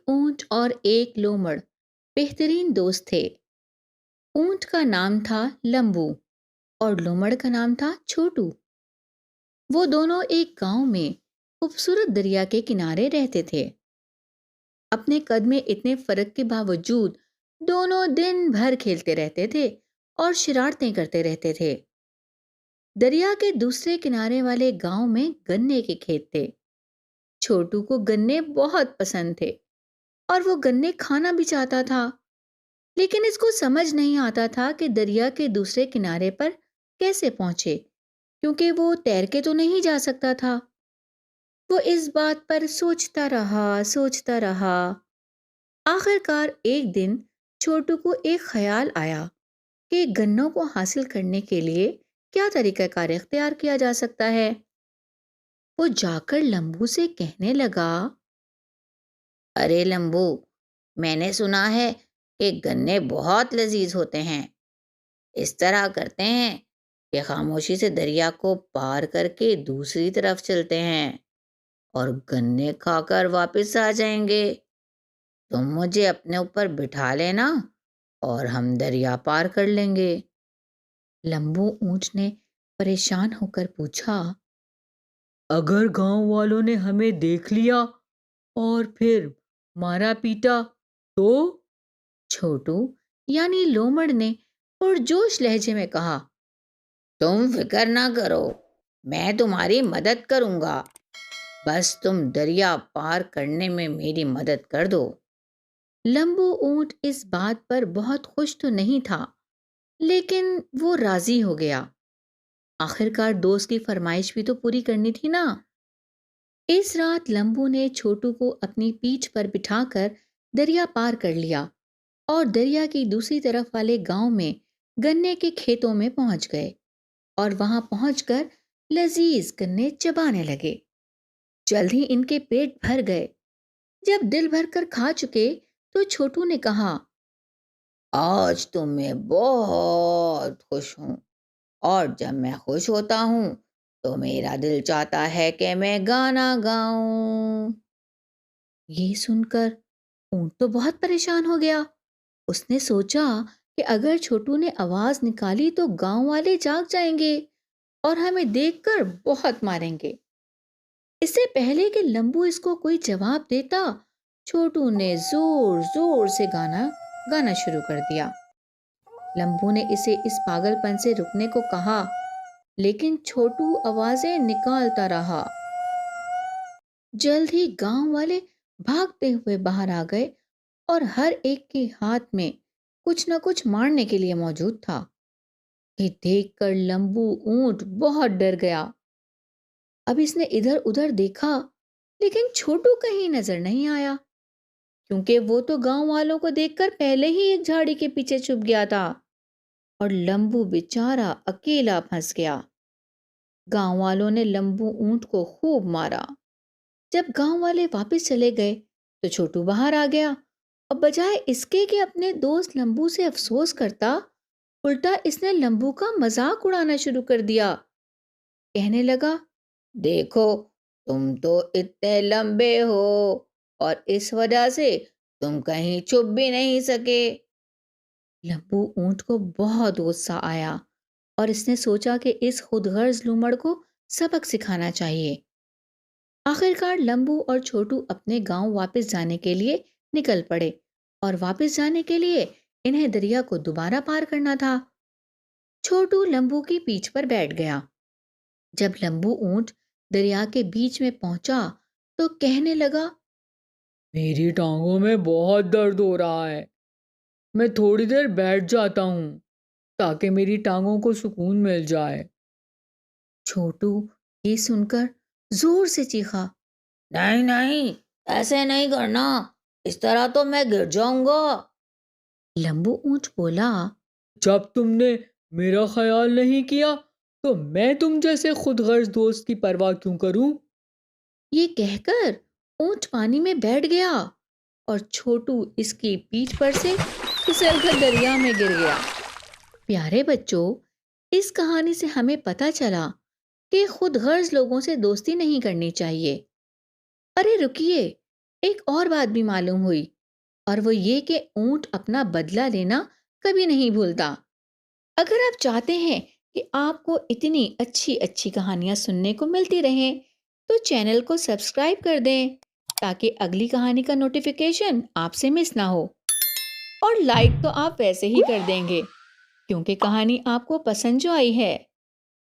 اونٹ اور ایک لومڑ بہترین دوست تھے۔ اونٹ کا نام تھا لمبو اور لومڑ کا نام تھا چھوٹو۔ وہ دونوں ایک گاؤں میں خوبصورت دریا کے کنارے رہتے تھے۔ اپنے قد میں اتنے فرق کے باوجود دونوں دن بھر کھیلتے رہتے تھے اور شرارتیں کرتے رہتے تھے۔ دریا کے دوسرے کنارے والے گاؤں میں گنے کے کھیت تھے۔ چھوٹو کو گنے بہت پسند تھے اور وہ گنے کھانا بھی چاہتا تھا، لیکن اس کو سمجھ نہیں آتا تھا کہ دریا کے دوسرے کنارے پر کیسے پہنچے، کیونکہ وہ تیر کے تو نہیں جا سکتا تھا۔ وہ اس بات پر سوچتا رہا۔ آخر کار ایک دن چھوٹو کو ایک خیال آیا کہ گنوں کو حاصل کرنے کے لیے کیا طریقہ کار اختیار کیا جا سکتا ہے۔ وہ جا کر لمبو سے کہنے لگا، ارے لمبو، میں نے سنا ہے کہ گنے بہت لذیذ ہوتے ہیں۔ اس طرح کرتے ہیں کہ خاموشی سے دریا کو پار کر کے دوسری طرف چلتے ہیں اور گنے کھا کر واپس آ جائیں گے۔ تم مجھے اپنے اوپر بٹھا لینا اور ہم دریا پار کر لیں گے۔ لمبو اونٹ نے پریشان ہو کر پوچھا، اگر گاؤں والوں نے ہمیں دیکھ لیا اور پھر مارا پیٹا تو؟ چھوٹو یعنی لومڑ نے پرجوش لہجے میں کہا، تم فکر نہ کرو، میں تمہاری مدد کروں گا، بس تم دریا پار کرنے میں میری مدد کر دو۔ لمبو اونٹ اس بات پر بہت خوش تو نہیں تھا، لیکن وہ راضی ہو گیا۔ آخر کار دوست کی فرمائش بھی تو پوری کرنی تھی نا۔ اس رات لمبو نے چھوٹو کو اپنی پیٹھ پر بٹھا کر دریا پار کر لیا اور دریا کی دوسری طرف والے گاؤں میں گنے کے کھیتوں میں پہنچ گئے اور وہاں پہنچ کر لذیذ گنے چبانے لگے۔ جلد ہی ان کے پیٹ بھر گئے۔ جب دل بھر کر کھا چکے تو چھوٹو نے کہا، آج تو میں بہت خوش ہوں، اور جب میں خوش ہوتا ہوں تو میرا دل چاہتا ہے کہ میں گانا گاؤں۔ یہ سن کر اونٹ تو بہت پریشان ہو گیا۔ اس نے سوچا کہ اگر چھوٹو نے آواز نکالی تو گاؤں والے جاگ جائیں گے اور ہمیں دیکھ کر بہت ماریں گے۔ اس سے پہلے کہ لمبو اس کو کوئی جواب دیتا، چھوٹو نے زور زور سے گانا شروع کر دیا۔ لمبو نے اسے اس پاگل پن سے رکنے کو کہا، لیکن چھوٹو آوازیں نکالتا رہا۔ جلد ہی گاؤں والے بھاگتے ہوئے باہر آ گئے اور ہر ایک کے ہاتھ میں کچھ نہ کچھ مارنے کے لیے موجود تھا۔ یہ دیکھ کر لمبو اونٹ بہت ڈر گیا۔ اب اس نے ادھر ادھر دیکھا، لیکن چھوٹو کہیں نظر نہیں آیا، کیونکہ وہ تو گاؤں والوں کو دیکھ کر پہلے ہی ایک جھاڑی کے پیچھے چھپ گیا تھا اور لمبو بیچارہ اکیلا پھنس گیا۔ گاؤں والوں نے لمبو اونٹ کو خوب مارا۔ جب گاؤں والے واپس چلے گئے تو چھوٹو باہر آ گیا اور بجائے اس کے کہ اپنے دوست لمبو سے افسوس کرتا، الٹا اس نے لمبو کا مذاق اڑانا شروع کر دیا۔ کہنے لگا، دیکھو تم تو اتنے لمبے ہو اور اس وجہ سے تم کہیں چھپ بھی نہیں سکے۔ لمبو اونٹ کو بہت غصہ آیا اور اس نے سوچا کہ اس خود غرض لومڑ کو سبق سکھانا چاہیے۔ آخر کار لمبو اور چھوٹو اپنے گاؤں واپس جانے کے لیے نکل پڑے اور واپس جانے کے لیے انہیں دریا کو دوبارہ پار کرنا تھا۔ چھوٹو لمبو کی پیٹھ پر بیٹھ گیا۔ جب لمبو اونٹ دریا کے بیچ میں پہنچا تو کہنے لگا، میری ٹانگوں میں بہت درد ہو رہا ہے، میں تھوڑی دیر بیٹھ جاتا ہوں تاکہ میری ٹانگوں کو سکون مل جائے۔ چھوٹو یہ سن کر زور سے چیخا، نہیں نہیں، ایسے نہیں کرنا، اس طرح تو میں گر جاؤں گا۔ لمبو اونٹ بولا، جب تم نے میرا خیال نہیں کیا تو میں تم جیسے خود غرض دوست کی پرواہ کیوں کروں؟ یہ کہہ کر اونٹ پانی میں بیٹھ گیا اور چھوٹو اس کی پیٹھ پر سے پھسل کر دریا میں گر گیا۔ پیارے بچوں، اس کہانی سے ہمیں پتہ چلا کہ خود غرض لوگوں سے دوستی نہیں کرنی چاہیے۔ ارے رکیے، ایک اور بات بھی معلوم ہوئی، اور وہ یہ کہ اونٹ اپنا بدلہ لینا کبھی نہیں بھولتا۔ اگر آپ چاہتے ہیں کہ آپ کو اتنی اچھی اچھی کہانیاں سننے کو ملتی رہیں تو چینل کو سبسکرائب کر دیں تاکہ اگلی کہانی کا نوٹیفیکیشن آپ سے مس نہ ہو۔ اور لائک تو آپ ویسے ہی کر دیں گے کیونکہ کہانی آپ کو پسند جو آئی ہے